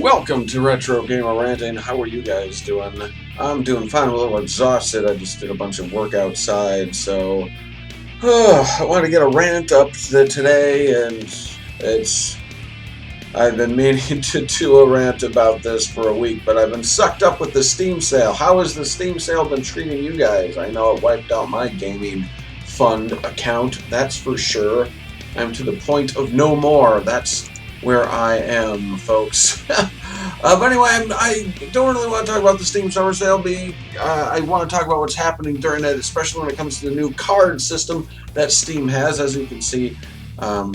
Welcome to Retro Gamer Ranting. How are you guys doing? I'm doing fine. I'm a little exhausted. I just did a bunch of work outside, so I want to get a rant up today, and I've been meaning to do a rant about this for a week, but I've been sucked up with the Steam sale. How has the Steam sale been treating you guys? I know it wiped out my gaming fund account, that's for sure. I'm to the point of no more. That's where I am, folks. But anyway, I don't really want to talk about the Steam Summer Sale. I want to talk about what's happening during it, especially when it comes to the new card system that Steam has. As you can see, I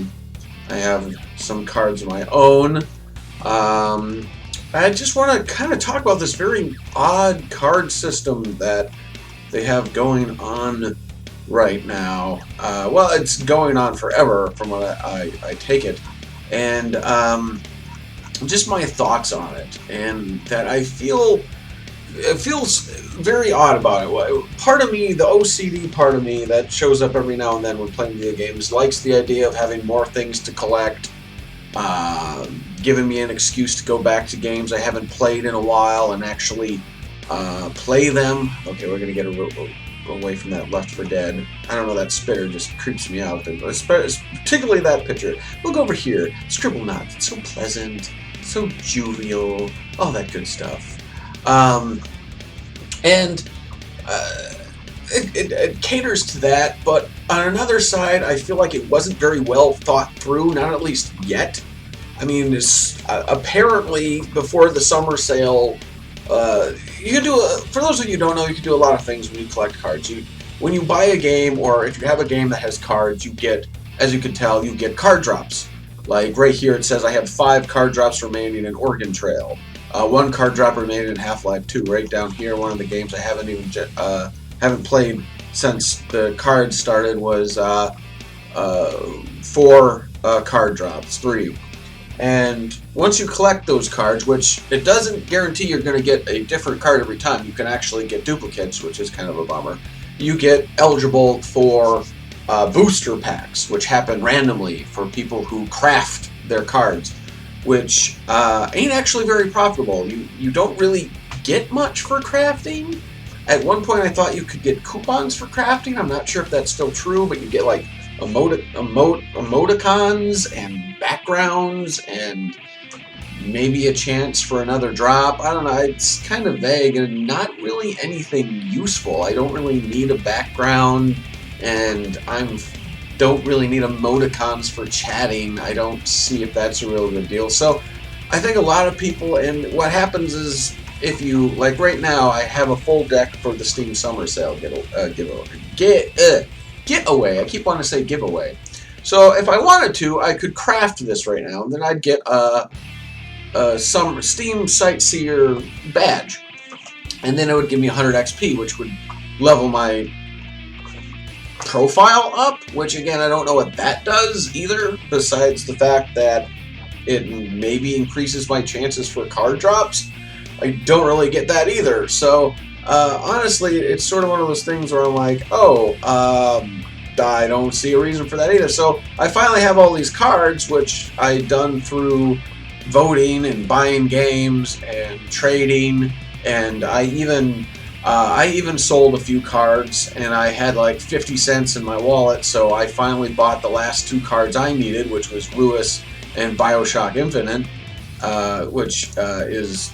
have some cards of my own. I just want to kind of talk about this very odd card system that they have going on right now. Well, it's going on forever from what I take it. And just my thoughts on it, and that it feels very odd about it. Part of me, the OCD part of me that shows up every now and then when playing video games, likes the idea of having more things to collect, giving me an excuse to go back to games I haven't played in a while and actually play them. Okay, we're gonna get away from that Left 4 Dead. I don't know, that spitter just creeps me out. Particularly that picture. Look over here. Scribble Knots. It's so pleasant, so jovial, all that good stuff. It caters to that, but on another side, I feel like it wasn't very well thought through, not at least yet. I mean, apparently before the summer sale, you can do for those of you who don't know, you can do a lot of things when you collect cards. When you buy a game, or if you have a game that has cards, you get, as you can tell, you get card drops. Like right here, it says I have 5 card drops remaining in Oregon Trail, 1 card drop remaining in Half-Life 2. Right down here, one of the games I haven't played since the cards started was 4 card drops, 3. And once you collect those cards, which it doesn't guarantee you're going to get a different card every time, you can actually get duplicates, which is kind of a bummer. You get eligible for booster packs, which happen randomly for people who craft their cards, which ain't actually very profitable. You don't really get much for crafting. At one point I thought you could get coupons for crafting. I'm not sure if that's still true, but you get like emoticons and backgrounds and maybe a chance for another drop. I don't know, it's kind of vague and not really anything useful. I don't really need a background, and don't really need emoticons for chatting. I don't see if that's a real good deal. So I think a lot of people, and what happens is, if you, like right now, I have a full deck for the Steam Summer Sale giveaway. I keep wanting to say giveaway. So if I wanted to, I could craft this right now, and then I'd get some Steam Sightseer badge, and then it would give me 100 XP, which would level my profile up, which again, I don't know what that does either, besides the fact that it maybe increases my chances for card drops. I don't really get that either. So honestly, it's sort of one of those things where I'm like, I don't see a reason for that either. So I finally have all these cards, which I done through voting and buying games and trading, and I even sold a few cards, and I had like 50 cents in my wallet, so I finally bought the last 2 cards I needed, which was Lewis and BioShock Infinite, which is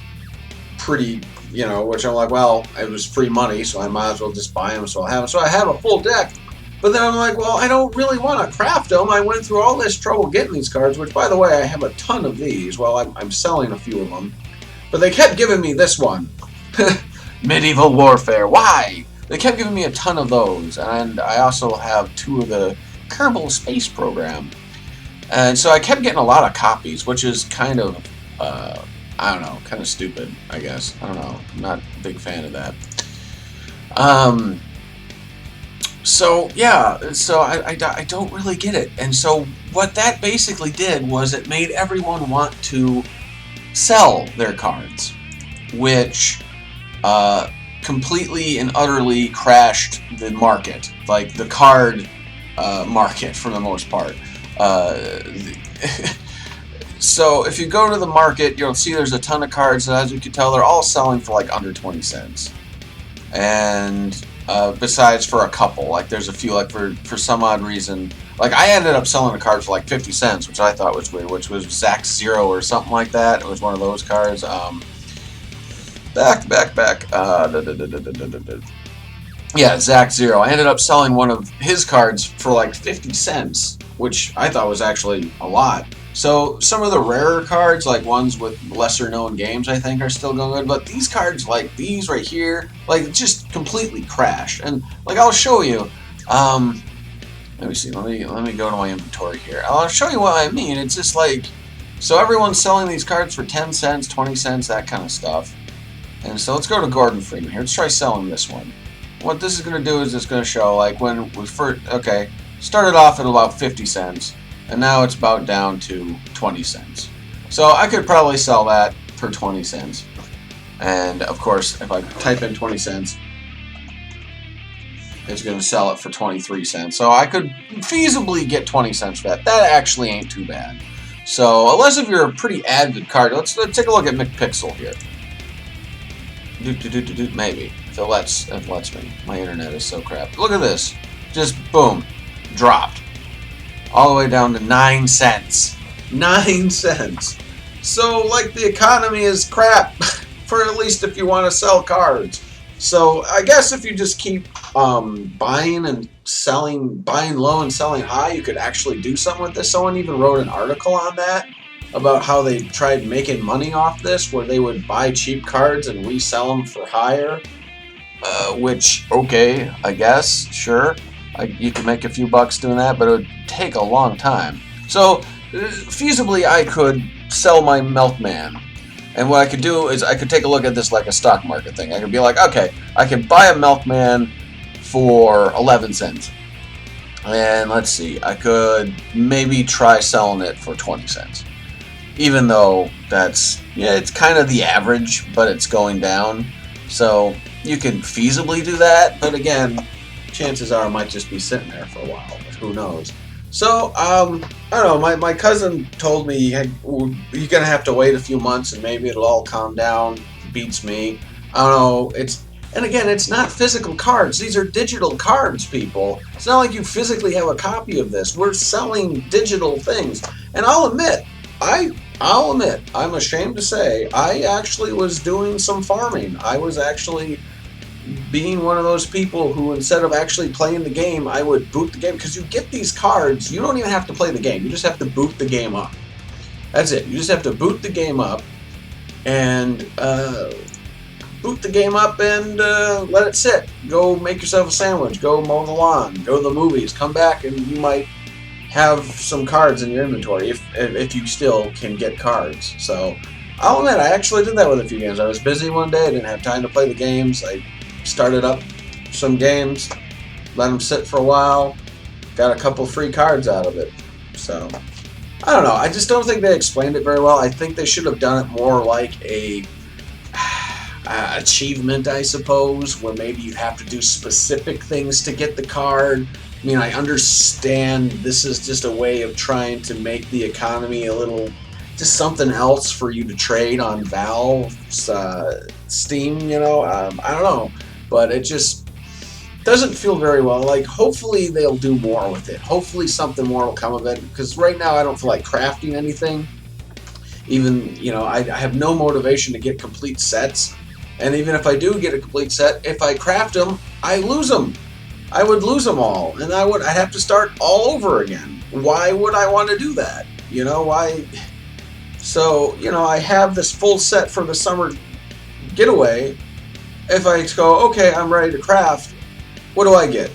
pretty, which I'm like, well, it was free money, so I might as well just buy them, so I'll have them. So I have a full deck. But then I'm like, well, I don't really want to craft them. I went through all this trouble getting these cards, which, by the way, I have a ton of these. Well, I'm selling a few of them. But they kept giving me this one. Medieval Warfare. Why? They kept giving me a ton of those. And I also have 2 of the Kerbal Space Program. And so I kept getting a lot of copies, which is kind of, I don't know, kind of stupid, I guess. I don't know. I'm not a big fan of that. So yeah, so I don't really get it. And so what that basically did was it made everyone want to sell their cards, which completely and utterly crashed the market, like the card market for the most part. So if you go to the market, you'll see there's a ton of cards, and as you can tell, they're all selling for like under 20 cents. And besides for a couple, like there's a few, like for some odd reason, like I ended up selling a card for like 50 cents, which I thought was weird, which was Zach Zero or something like that. It was one of those cards. Yeah, Zach Zero. I ended up selling one of his cards for like 50 cents, which I thought was actually a lot. So some of the rarer cards, like ones with lesser known games, I think are still going good. But these cards, like these right here, like just completely crashed. And like I'll show you. Let me see. Let me go to my inventory here. I'll show you what I mean. It's just like, so everyone's selling these cards for 10 cents, 20 cents, that kind of stuff. And so let's go to Gordon Freeman here. Let's try selling this one. What this is going to do is it's going to show like when we first, okay, started off at about 50 cents. And now it's about down to 20 cents. So I could probably sell that for 20 cents. And of course, if I type in 20 cents, it's going to sell it for 23 cents. So I could feasibly get 20 cents for that. That actually ain't too bad. So unless if you're a pretty avid card, let's take a look at McPixel here. Maybe. If it lets me. My internet is so crap. Look at this. Just boom. Dropped. All the way down to 9 cents. 9 cents. So, like, the economy is crap, for at least if you want to sell cards. So, I guess if you just keep buying and selling, buying low and selling high, you could actually do something with this. Someone even wrote an article on that, about how they tried making money off this, where they would buy cheap cards and resell them for higher. Which, okay, I guess, sure. You could make a few bucks doing that, but it would take a long time. So, feasibly, I could sell my Milkman. And what I could do is I could take a look at this like a stock market thing. I could be like, okay, I can buy a Milkman for 11 cents. And let's see, I could maybe try selling it for 20 cents. Even though that's, yeah, it's kind of the average, but it's going down. So, you could feasibly do that, but again, chances are I might just be sitting there for a while, but who knows. So, I don't know, my cousin told me you're going to have to wait a few months and maybe it'll all calm down. Beats me. I don't know, and again, it's not physical cards. These are digital cards, people. It's not like you physically have a copy of this. We're selling digital things. And I'll admit, I'm ashamed to say, I actually was doing some farming. I was actually being one of those people who, instead of actually playing the game, I would boot the game. Because you get these cards, you don't even have to play the game. You just have to boot the game up. That's it. You just have to boot the game up and let it sit. Go make yourself a sandwich. Go mow the lawn. Go to the movies. Come back and you might have some cards in your inventory if you still can get cards. So I'll admit, I actually did that with a few games. I was busy one day. I didn't have time to play the games. I started up some games, let them sit for a while, got a couple free cards out of it. So, I don't know. I just don't think they explained it very well. I think they should have done it more like a achievement, I suppose, where maybe you have to do specific things to get the card. I mean, I understand this is just a way of trying to make the economy a little, just something else for you to trade on Valve's Steam, I don't know. But it just doesn't feel very well. Like, hopefully they'll do more with it. Hopefully something more will come of it. Because right now I don't feel like crafting anything. Even, I have no motivation to get complete sets. And even if I do get a complete set, if I craft them, I lose them. I would lose them all. And I'd have to start all over again. Why would I want to do that? Why? So, I have this full set for the summer getaway. If I go, okay, I'm ready to craft, what do I get?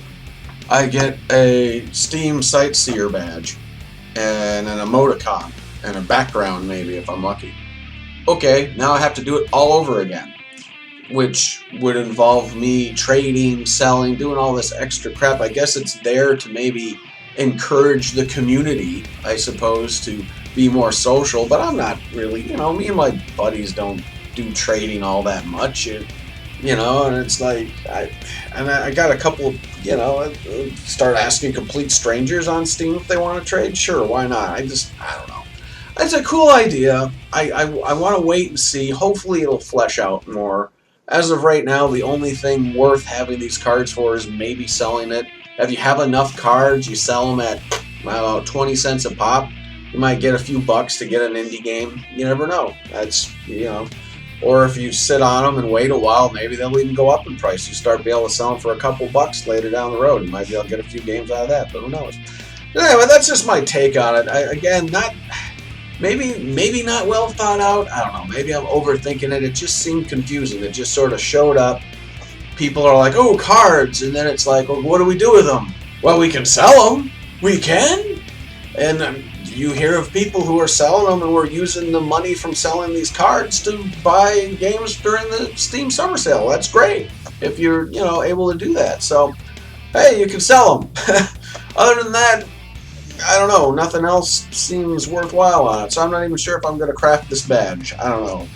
I get a Steam Sightseer badge and an emoticon and a background maybe if I'm lucky. Okay, now I have to do it all over again, which would involve me trading, selling, doing all this extra crap. I guess it's there to maybe encourage the community, I suppose, to be more social, but I'm not really, me and my buddies don't do trading all that much. And it's like, I got a couple, start asking complete strangers on Steam if they want to trade. Sure, why not? I don't know. It's a cool idea. I want to wait and see. Hopefully it'll flesh out more. As of right now, the only thing worth having these cards for is maybe selling it. If you have enough cards, you sell them at about 20 cents a pop. You might get a few bucks to get an indie game. You never know. That's, you know. Or if you sit on them and wait a while, maybe they'll even go up in price. You start being able to sell them for a couple bucks later down the road. You might be able to get a few games out of that, but who knows. Anyway, that's just my take on it. Again, not... Maybe not well thought out. I don't know. Maybe I'm overthinking it. It just seemed confusing. It just sort of showed up. People are like, oh, cards. And then it's like, well, what do we do with them? Well, we can sell them. We can. And you hear of people who are selling them and who are using the money from selling these cards to buy games during the Steam Summer Sale. That's great if you're, able to do that. So, hey, you can sell them. Other than that, I don't know. Nothing else seems worthwhile on it, so I'm not even sure if I'm going to craft this badge. I don't know.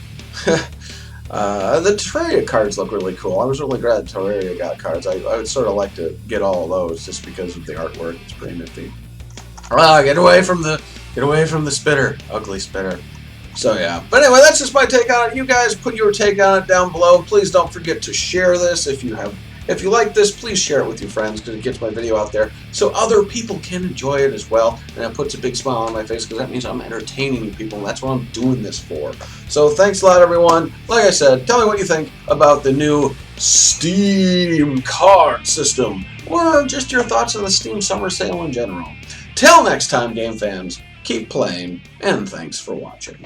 The Terraria cards look really cool. I was really glad Terraria got cards. I would sort of like to get all of those just because of the artwork. It's pretty nifty. Get away from the spitter, ugly spitter. So yeah. But anyway, that's just my take on it. You guys put your take on it down below. Please don't forget to share this if you like this, please share it with your friends because it gets my video out there so other people can enjoy it as well. And that puts a big smile on my face because that means I'm entertaining you people. And that's what I'm doing this for. So thanks a lot, everyone. Like I said, tell me what you think about the new Steam card system or just your thoughts on the Steam Summer Sale in general. Till next time, game fans, keep playing and thanks for watching.